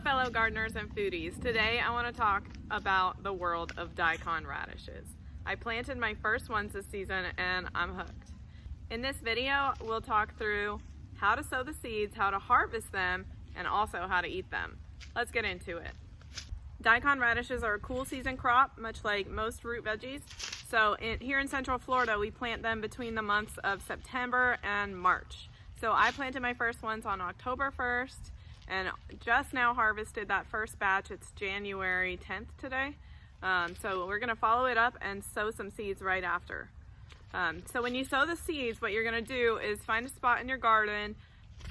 fellow gardeners and foodies. Today I want to talk about the world of daikon radishes. I planted my first ones this season and I'm hooked. In this video we'll talk through how to sow the seeds, how to harvest them, and also how to eat them. Let's get into it. Daikon radishes are a cool season crop, much like most root veggies. So here in Central Florida we plant them between the months of September and March. So I planted my first ones on October 1st and just now harvested that first batch. It's January 10th today. So we're gonna follow it up and sow some seeds right after. So when you sow the seeds, what you're gonna do is find a spot in your garden,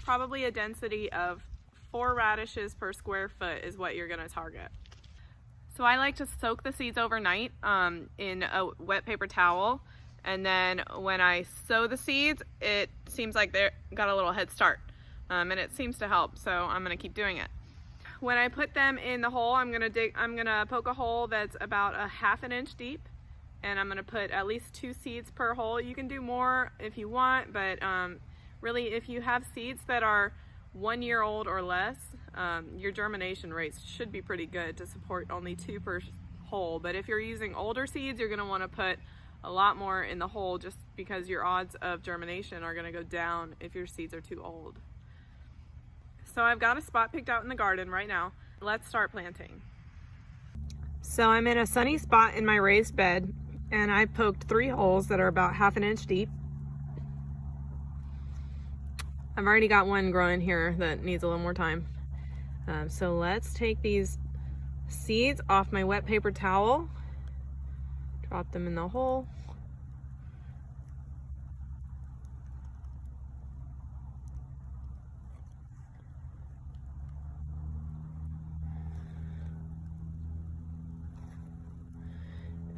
probably a density of 4 radishes per square foot is what you're gonna target. So I like to soak the seeds overnight in a wet paper towel. And then when I sow the seeds, it seems like they got a little head start. And it seems to help, so I'm gonna keep doing it. When I put them in the hole, I'm gonna poke a hole that's about a ½ an inch deep, and I'm gonna put at least 2 seeds per hole. You can do more if you want, but really if you have seeds that are 1 year old or less, your germination rates should be pretty good to support only 2 per hole. But if you're using older seeds, you're gonna wanna put a lot more in the hole just because your odds of germination are gonna go down if your seeds are too old. So I've got a spot picked out in the garden right now. Let's start planting. So I'm in a sunny spot in my raised bed, and I poked 3 holes that are about ½ an inch deep. I've already got one growing here that needs a little more time. So let's take these seeds off my wet paper towel, drop them in the hole.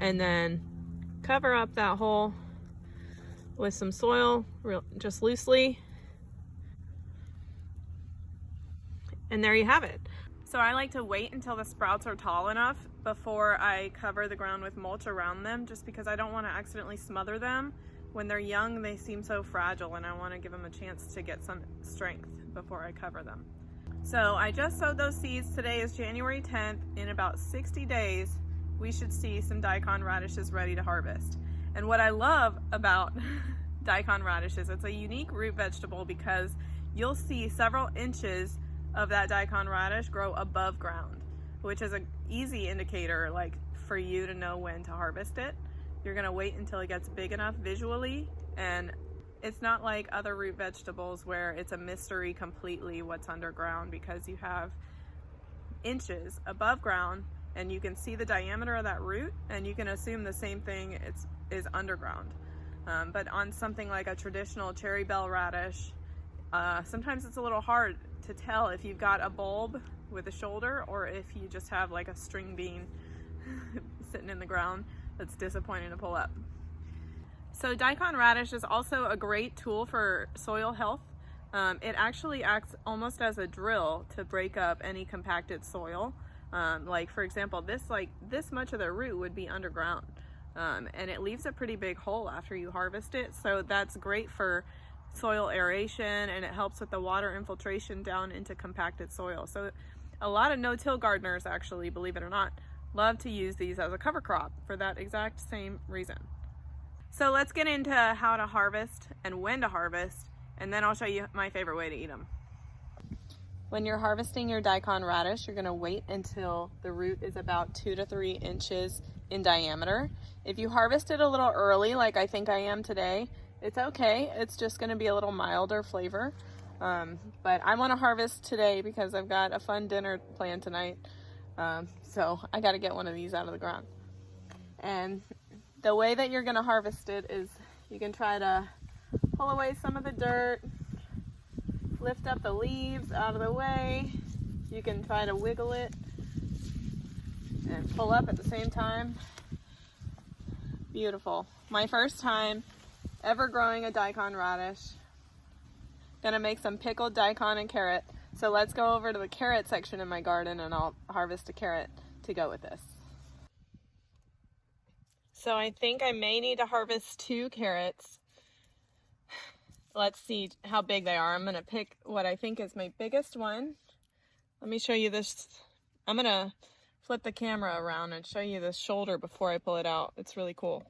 And then cover up that hole with some soil, just loosely. And there you have it. So I like to wait until the sprouts are tall enough before I cover the ground with mulch around them, just because I don't want to accidentally smother them. When they're young, they seem so fragile, and I want to give them a chance to get some strength before I cover them. So I just sowed those seeds. Today is January 10th. In about 60 days, we should see some daikon radishes ready to harvest. And what I love about daikon radishes, it's a unique root vegetable because you'll see several inches of that daikon radish grow above ground, which is an easy indicator like for you to know when to harvest it. You're gonna wait until it gets big enough visually, and it's not like other root vegetables where it's a mystery completely what's underground, because you have inches above ground and you can see the diameter of that root, and you can assume the same thing is underground. But on something like a traditional cherry bell radish, sometimes it's a little hard to tell if you've got a bulb with a shoulder or if you just have like a string bean sitting in the ground that's disappointing to pull up. So daikon radish is also a great tool for soil health. It actually acts almost as a drill to break up any compacted soil. Like for example, this much of the root would be underground, and it leaves a pretty big hole after you harvest it. So that's great for soil aeration, and it helps with the water infiltration down into compacted soil. So a lot of no-till gardeners, actually, believe it or not, love to use these as a cover crop for that exact same reason. So let's get into how to harvest and when to harvest, and then I'll show you my favorite way to eat them. When you're harvesting your daikon radish, you're gonna wait until the root is about 2 to 3 inches in diameter. If you harvest it a little early, like I think I am today, it's okay. It's just gonna be a little milder flavor. But I wanna harvest today because I've got a fun dinner planned tonight. So I gotta get one of these out of the ground. And the way that you're gonna harvest it is you can try to pull away some of the dirt, lift up the leaves out of the way. You can try to wiggle it and pull up at the same time. Beautiful. My first time ever growing a daikon radish. Gonna make some pickled daikon and carrot. So let's go over to the carrot section in my garden and I'll harvest a carrot to go with this. So I think I may need to harvest 2 carrots. Let's see how big they are. I'm gonna pick what I think is my biggest one. Let me show you this. I'm gonna flip the camera around and show you this shoulder before I pull it out. It's really cool.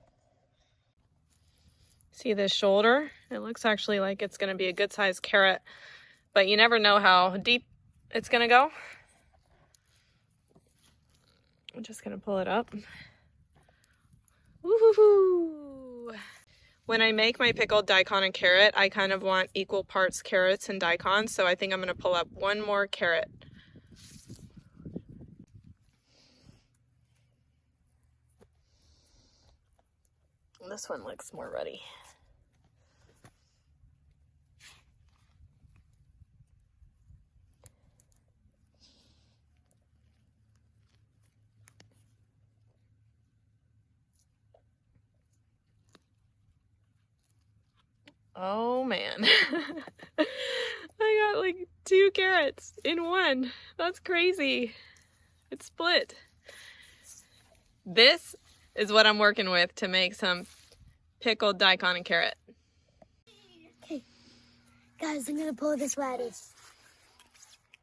See this shoulder? It looks actually like it's gonna be a good sized carrot, but you never know how deep it's gonna go. I'm just gonna pull it up. Woohoo! When I make my pickled daikon and carrot, I kind of want equal parts carrots and daikon, so I think I'm gonna pull up one more carrot. This one looks more ready. Oh man. I got like 2 carrots in one. That's crazy. It's split. This is what I'm working with to make some pickled daikon and carrot. Okay, guys, I'm gonna pull this radish.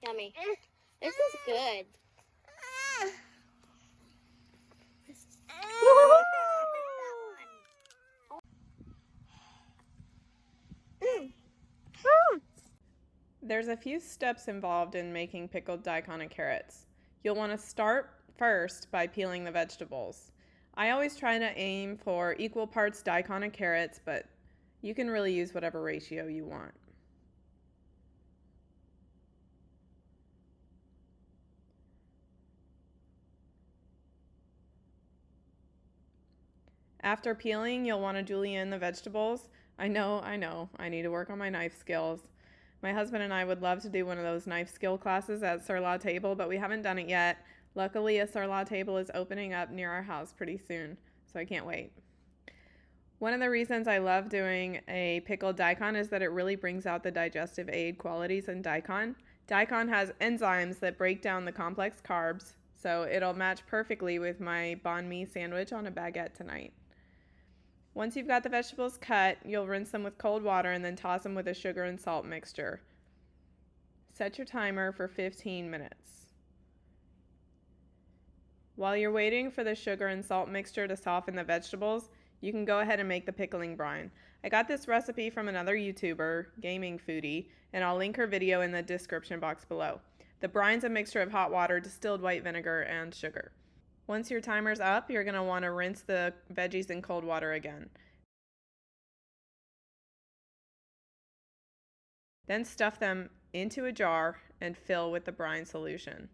Yummy. This is good. There's a few steps involved in making pickled daikon and carrots. You'll want to start first by peeling the vegetables. I always try to aim for equal parts daikon and carrots, but you can really use whatever ratio you want. After peeling, you'll want to julienne the vegetables. I know, I need to work on my knife skills. My husband and I would love to do one of those knife skill classes at Sur La Table, but we haven't done it yet. Luckily, a Sur La Table is opening up near our house pretty soon, so I can't wait. One of the reasons I love doing a pickled daikon is that it really brings out the digestive aid qualities in daikon. Daikon has enzymes that break down the complex carbs, so it'll match perfectly with my banh mi sandwich on a baguette tonight. Once you've got the vegetables cut, you'll rinse them with cold water and then toss them with a sugar and salt mixture. Set your timer for 15 minutes. While you're waiting for the sugar and salt mixture to soften the vegetables, you can go ahead and make the pickling brine. I got this recipe from another YouTuber, Gaming Foodie, and I'll link her video in the description box below. The brine's a mixture of hot water, distilled white vinegar, and sugar. Once your timer's up, you're going to want to rinse the veggies in cold water again. Then stuff them into a jar and fill with the brine solution.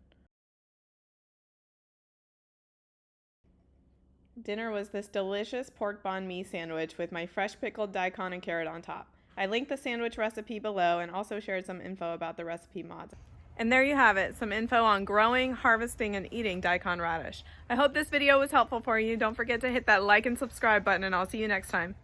Dinner was this delicious pork banh mi sandwich with my fresh pickled daikon and carrot on top. I linked the sandwich recipe below and also shared some info about the recipe mods. And there you have it, some info on growing, harvesting, and eating daikon radish. I hope this video was helpful for you. Don't forget to hit that like and subscribe button, and I'll see you next time.